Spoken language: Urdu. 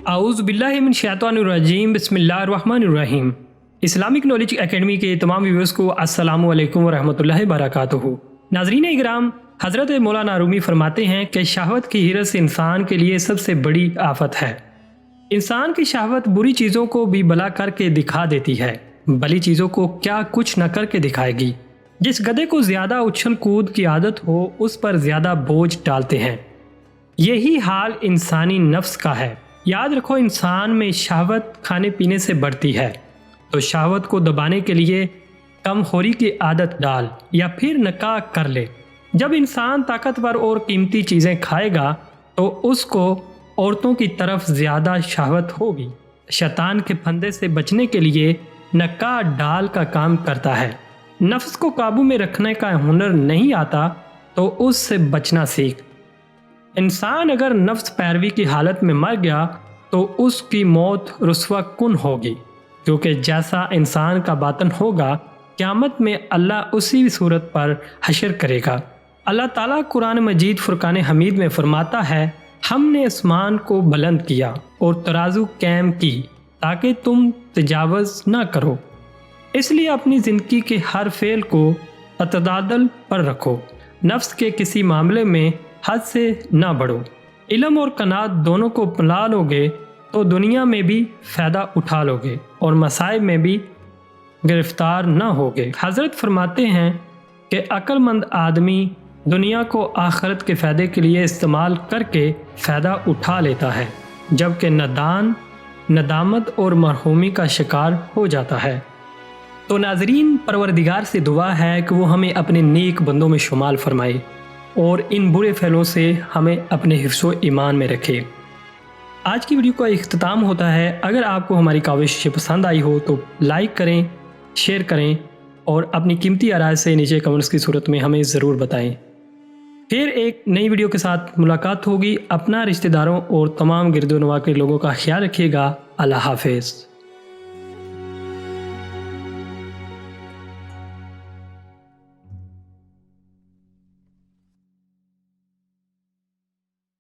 اعوذ باللہ من الشیطان الرجیم، بسم اللہ الرحمن الرحیم۔ اسلامک نالج اکیڈمی کے تمام ویورز کو السلام علیکم ورحمۃ اللہ وبرکاتہ۔ ناظرین اکرام، حضرت مولانا رومی فرماتے ہیں کہ شہوت کی ہرس انسان کے لیے سب سے بڑی آفت ہے۔ انسان کی شہوت بری چیزوں کو بھی بلا کر کے دکھا دیتی ہے، بھلی چیزوں کو کیا کچھ نہ کر کے دکھائے گی۔ جس گدھے کو زیادہ اچھل کود کی عادت ہو اس پر زیادہ بوجھ ڈالتے ہیں۔ یہی حال انسانی نفس کا ہے۔ یاد رکھو، انسان میں شہوت کھانے پینے سے بڑھتی ہے، تو شہوت کو دبانے کے لیے کم خوری کی عادت ڈال یا پھر نکاح کر لے۔ جب انسان طاقتور اور قیمتی چیزیں کھائے گا تو اس کو عورتوں کی طرف زیادہ شہوت ہوگی۔ شیطان کے پھندے سے بچنے کے لیے نکاح ڈال کا کام کرتا ہے۔ نفس کو قابو میں رکھنے کا ہنر نہیں آتا تو اس سے بچنا سیکھ۔ انسان اگر نفس پیروی کی حالت میں مر گیا تو اس کی موت رسوا کن ہوگی، کیونکہ جیسا انسان کا باطن ہوگا قیامت میں اللہ اسی صورت پر حشر کرے گا۔ اللہ تعالیٰ قرآن مجید فرقان حمید میں فرماتا ہے، ہم نے آسمان کو بلند کیا اور ترازو قائم کی تاکہ تم تجاوز نہ کرو، اس لیے اپنی زندگی کے ہر فعل کو اعتدال پر رکھو، نفس کے کسی معاملے میں حد سے نہ بڑھو۔ علم اور قناعت دونوں کو اپنا لو گے تو دنیا میں بھی فائدہ اٹھا لو گے اور مصائب میں بھی گرفتار نہ ہوگے۔ حضرت فرماتے ہیں کہ عقل مند آدمی دنیا کو آخرت کے فائدے کے لیے استعمال کر کے فائدہ اٹھا لیتا ہے، جبکہ نادان ندامت اور مرحومی کا شکار ہو جاتا ہے۔ تو ناظرین، پروردگار سے دعا ہے کہ وہ ہمیں اپنے نیک بندوں میں شمار فرمائے اور ان برے فعلوں سے ہمیں اپنے حفظ و ایمان میں رکھے۔ آج کی ویڈیو کا اختتام ہوتا ہے۔ اگر آپ کو ہماری کاوش پسند آئی ہو تو لائک کریں، شیئر کریں اور اپنی قیمتی آراء سے نیچے کمنٹس کی صورت میں ہمیں ضرور بتائیں۔ پھر ایک نئی ویڈیو کے ساتھ ملاقات ہوگی۔ اپنا، رشتہ داروں اور تمام گرد و نواح کے لوگوں کا خیال رکھیے گا۔ اللہ حافظ۔